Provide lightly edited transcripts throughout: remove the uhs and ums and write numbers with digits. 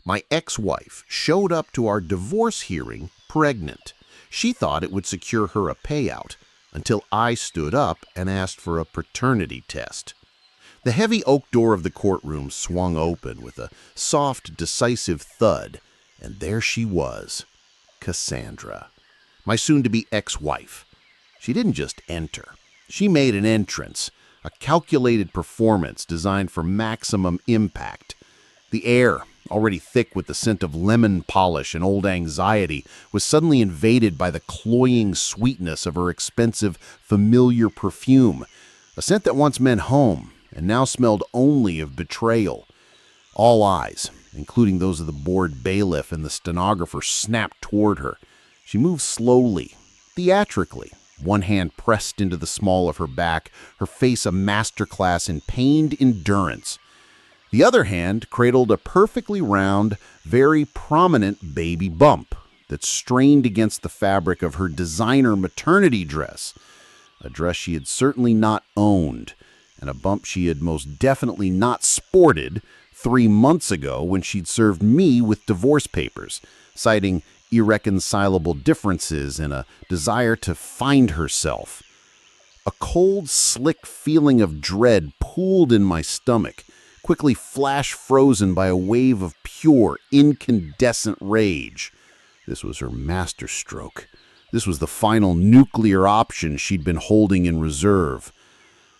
My ex-wife showed up to our divorce hearing pregnant. She thought it would secure her a payout until I stood up and asked for a paternity test. The heavy oak door of the courtroom swung open with a soft, decisive thud, and there she was, Cassandra, my soon-to-be ex-wife. She didn't just enter. She made an entrance, a calculated performance designed for maximum impact. The air, already thick with the scent of lemon polish and old anxiety, was suddenly invaded by the cloying sweetness of her expensive, familiar perfume, a scent that once meant home and now smelled only of betrayal. All eyes, including those of the bored bailiff and the stenographer, snapped toward her. She moved slowly, theatrically, one hand pressed into the small of her back, her face a masterclass in pained endurance. The other hand cradled a perfectly round, very prominent baby bump that strained against the fabric of her designer maternity dress, a dress she had certainly not owned, and a bump she had most definitely not sported 3 months ago when she'd served me with divorce papers, citing irreconcilable differences and a desire to find herself. A cold, slick feeling of dread pooled in my stomach, quickly flash-frozen by a wave of pure, incandescent rage. This was her masterstroke. This was the final nuclear option she'd been holding in reserve.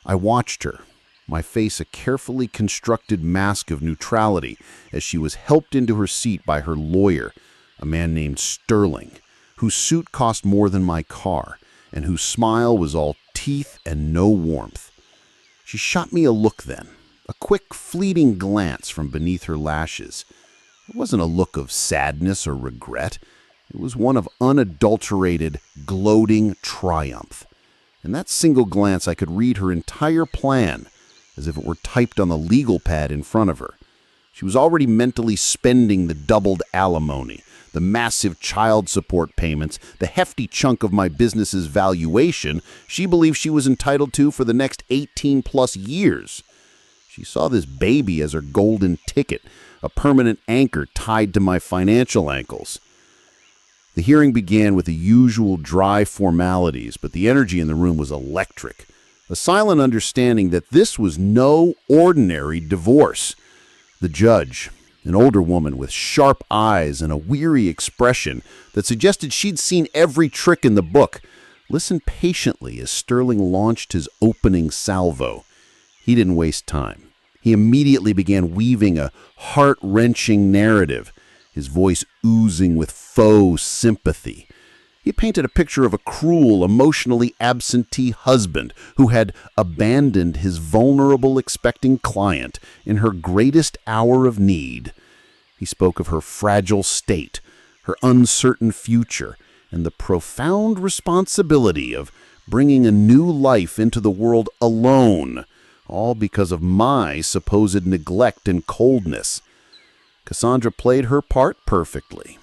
I watched her, my face a carefully constructed mask of neutrality, as she was helped into her seat by her lawyer, a man named Sterling, whose suit cost more than my car, and whose smile was all teeth and no warmth. She shot me a look then, a quick, fleeting glance from beneath her lashes. It wasn't a look of sadness or regret. It was one of unadulterated, gloating triumph. In that single glance, I could read her entire plan, as if it were typed on the legal pad in front of her. She was already mentally spending the doubled alimony, the massive child support payments, the hefty chunk of my business's valuation she believed she was entitled to for the next 18-plus years. She saw this baby as her golden ticket, a permanent anchor tied to my financial ankles. The hearing began with the usual dry formalities, but the energy in the room was electric. A silent understanding that this was no ordinary divorce. The judge, an older woman with sharp eyes and a weary expression that suggested she'd seen every trick in the book, listened patiently as Sterling launched his opening salvo. He didn't waste time. He immediately began weaving a heart-wrenching narrative, his voice oozing with faux sympathy. He painted a picture of a cruel, emotionally absentee husband who had abandoned his vulnerable, expecting client in her greatest hour of need. He spoke of her fragile state, her uncertain future, and the profound responsibility of bringing a new life into the world alone, all because of my supposed neglect and coldness. Cassandra played her part perfectly.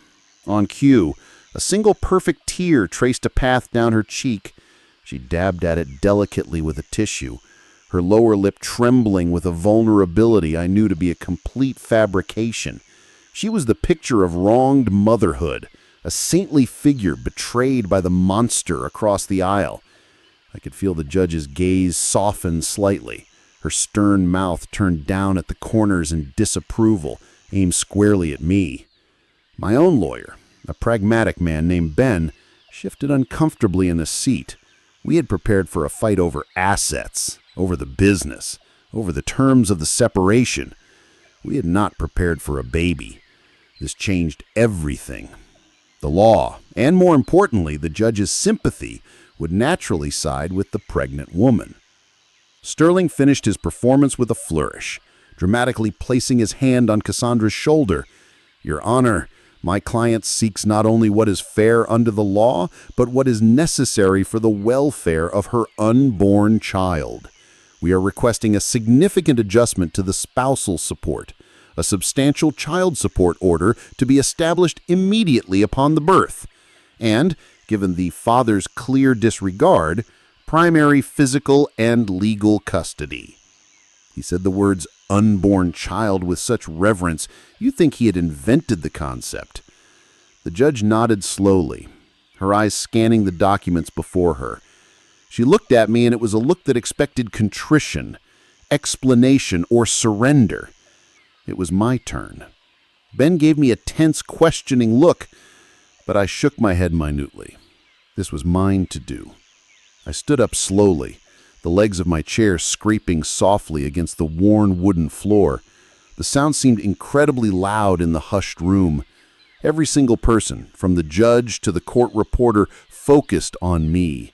On cue, a single perfect tear traced a path down her cheek. She dabbed at it delicately with a tissue, her lower lip trembling with a vulnerability I knew to be a complete fabrication. She was the picture of wronged motherhood, a saintly figure betrayed by the monster across the aisle. I could feel the judge's gaze soften slightly, her stern mouth turned down at the corners in disapproval, aimed squarely at me. My own lawyer, a pragmatic man named Ben, shifted uncomfortably in his seat. We had prepared for a fight over assets, over the business, over the terms of the separation. We had not prepared for a baby. This changed everything. The law, and more importantly, the judge's sympathy, would naturally side with the pregnant woman. Sterling finished his performance with a flourish, dramatically placing his hand on Cassandra's shoulder. "Your Honor, my client seeks not only what is fair under the law, but what is necessary for the welfare of her unborn child. We are requesting a significant adjustment to the spousal support, a substantial child support order to be established immediately upon the birth, and, given the father's clear disregard, primary physical and legal custody." He said the words unborn child with such reverence, you'd think he had invented the concept. The judge nodded slowly, her eyes scanning the documents before her. She looked at me, and it was a look that expected contrition, explanation, or surrender. It was my turn. Ben gave me a tense, questioning look, but I shook my head minutely. This was mine to do. I stood up slowly, the legs of my chair scraping softly against the worn wooden floor. The sound seemed incredibly loud in the hushed room. Every single person, from the judge to the court reporter, focused on me.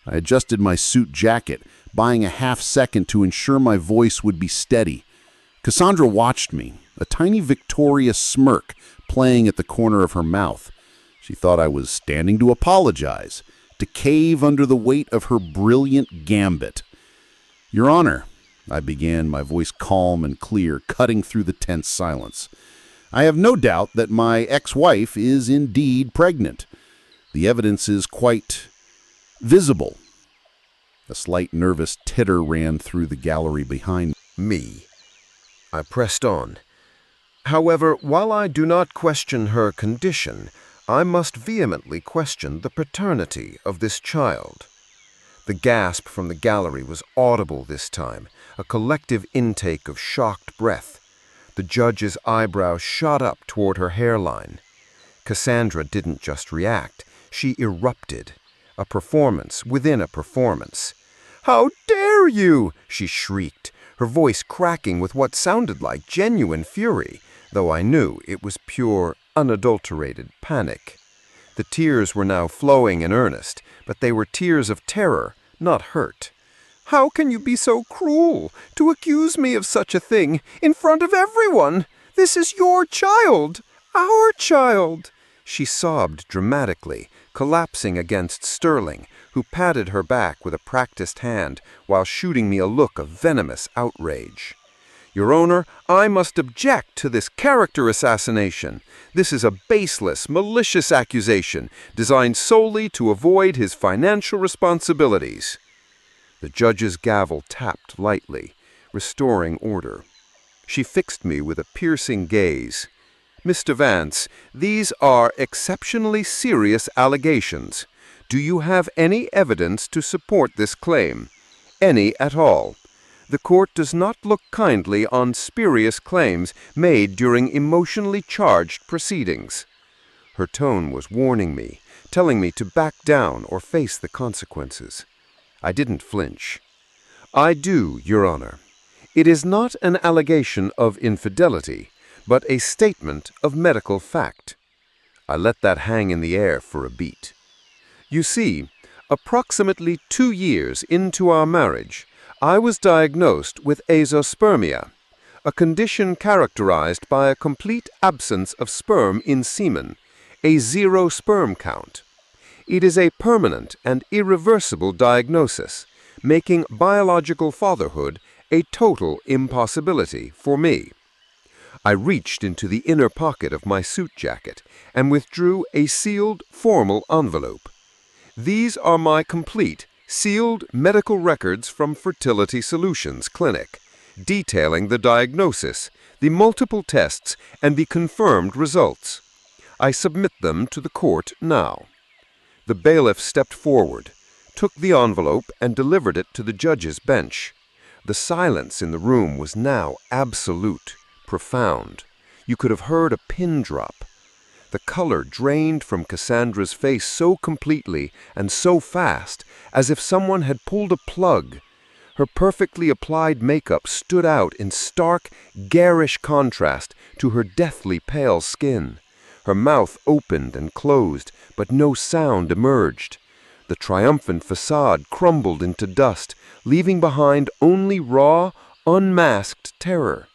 I adjusted my suit jacket, buying a half-second to ensure my voice would be steady. Cassandra watched me, a tiny victorious smirk playing at the corner of her mouth. She thought I was standing to apologize, to cave under the weight of her brilliant gambit. "Your Honor," I began, my voice calm and clear, cutting through the tense silence. "I have no doubt that my ex-wife is indeed pregnant. The evidence is quite visible." A slight nervous titter ran through the gallery behind me. I pressed on. "However, while I do not question her condition, I must vehemently question the paternity of this child." The gasp from the gallery was audible this time, a collective intake of shocked breath. The judge's eyebrows shot up toward her hairline. Cassandra didn't just react, she erupted. A performance within a performance. "How dare you!" she shrieked, her voice cracking with what sounded like genuine fury, though I knew it was pure, unadulterated panic. The tears were now flowing in earnest, but they were tears of terror, not hurt. "How can you be so cruel to accuse me of such a thing in front of everyone? This is your child, our child!" She sobbed dramatically, collapsing against Sterling, who patted her back with a practiced hand while shooting me a look of venomous outrage. "Your Honor, I must object to this character assassination. This is a baseless, malicious accusation designed solely to avoid his financial responsibilities." The judge's gavel tapped lightly, restoring order. She fixed me with a piercing gaze. "Mr. Vance, these are exceptionally serious allegations. Do you have any evidence to support this claim? Any at all? The court does not look kindly on spurious claims made during emotionally charged proceedings." Her tone was warning me, telling me to back down or face the consequences. I didn't flinch. "I do, Your Honor. It is not an allegation of infidelity, but a statement of medical fact." I let that hang in the air for a beat. "You see, approximately 2 years into our marriage, I was diagnosed with azoospermia, a condition characterized by a complete absence of sperm in semen, a 0 sperm count. It is a permanent and irreversible diagnosis, making biological fatherhood a total impossibility for me." I reached into the inner pocket of my suit jacket and withdrew a sealed, formal envelope. "These are my complete, sealed medical records from Fertility Solutions Clinic, detailing the diagnosis, the multiple tests, and the confirmed results. I submit them to the court now." The bailiff stepped forward, took the envelope, and delivered it to the judge's bench. The silence in the room was now absolute, profound. You could have heard a pin drop. The color drained from Cassandra's face so completely and so fast, as if someone had pulled a plug. Her perfectly applied makeup stood out in stark, garish contrast to her deathly pale skin. Her mouth opened and closed, but no sound emerged. The triumphant facade crumbled into dust, leaving behind only raw, unmasked terror.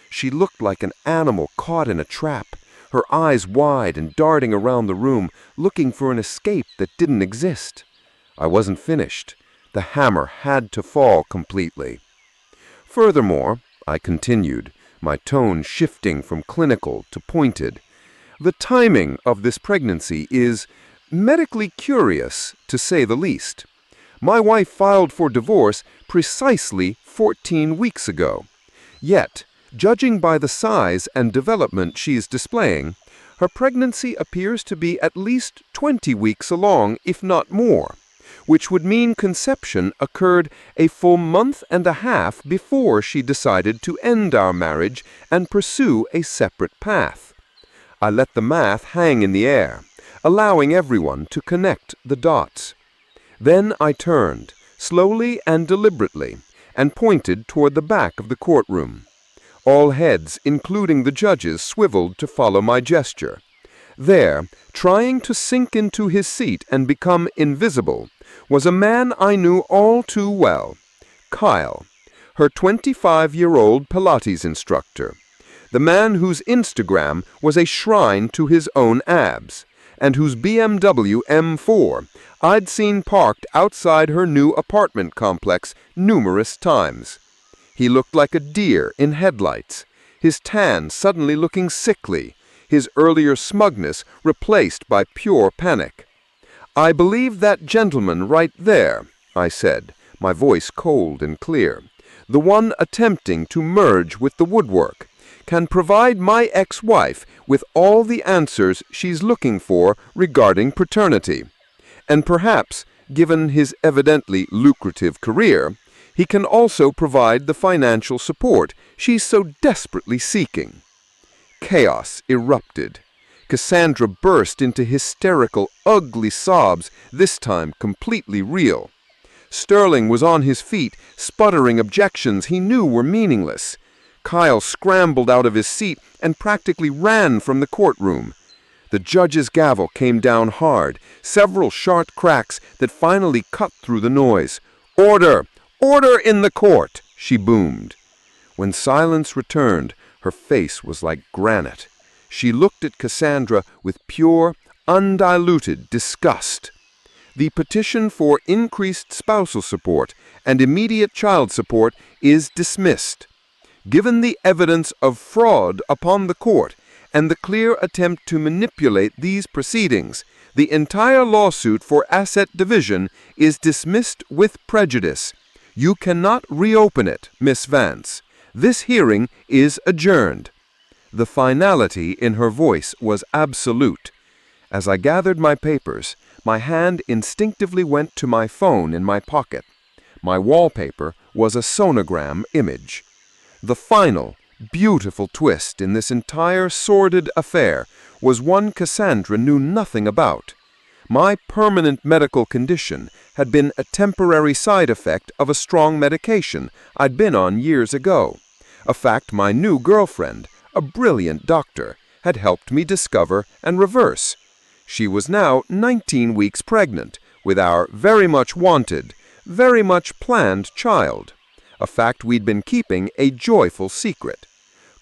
She looked like an animal caught in a trap, her eyes wide and darting around the room, looking for an escape that didn't exist. I wasn't finished. The hammer had to fall completely. "Furthermore," I continued, my tone shifting from clinical to pointed, "the timing of this pregnancy is medically curious, to say the least. My wife filed for divorce precisely 14 weeks ago. Yet, judging by the size and development she's displaying, her pregnancy appears to be at least 20 weeks along, if not more, which would mean conception occurred a full month and a half before she decided to end our marriage and pursue a separate path. I let the math hang in the air, allowing everyone to connect the dots. Then I turned, slowly and deliberately, and pointed toward the back of the courtroom. All heads, including the judges, swiveled to follow my gesture. There, trying to sink into his seat and become invisible, was a man I knew all too well, Kyle, her 25-year-old Pilates instructor, the man whose Instagram was a shrine to his own abs, and whose BMW M4 I'd seen parked outside her new apartment complex numerous times. He looked like a deer in headlights, his tan suddenly looking sickly, his earlier smugness replaced by pure panic. "I believe that gentleman right there," I said, my voice cold and clear, "the one attempting to merge with the woodwork, can provide my ex-wife with all the answers she's looking for regarding paternity. And perhaps, given his evidently lucrative career, he can also provide the financial support she's so desperately seeking." Chaos erupted. Cassandra burst into hysterical, ugly sobs, this time completely real. Sterling was on his feet, sputtering objections he knew were meaningless. Kyle scrambled out of his seat and practically ran from the courtroom. The judge's gavel came down hard, several sharp cracks that finally cut through the noise. "Order! Order in the court!" she boomed. When silence returned, her face was like granite. She looked at Cassandra with pure, undiluted disgust. "The petition for increased spousal support and immediate child support is dismissed. Given the evidence of fraud upon the court and the clear attempt to manipulate these proceedings, the entire lawsuit for asset division is dismissed with prejudice. You cannot reopen it, Miss Vance. This hearing is adjourned." The finality in her voice was absolute. As I gathered my papers, my hand instinctively went to my phone in my pocket. My wallpaper was a sonogram image. The final, beautiful twist in this entire sordid affair was one Cassandra knew nothing about. My permanent medical condition had been a temporary side effect of a strong medication I'd been on years ago, a fact my new girlfriend, a brilliant doctor, had helped me discover and reverse. She was now 19 weeks pregnant with our very much wanted, very much planned child, a fact we'd been keeping a joyful secret.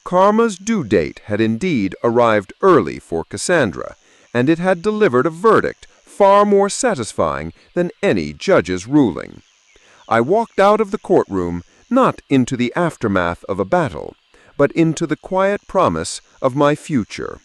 Karma's due date had indeed arrived early for Cassandra, and it had delivered a verdict far more satisfying than any judge's ruling. I walked out of the courtroom, not into the aftermath of a battle, but into the quiet promise of my future.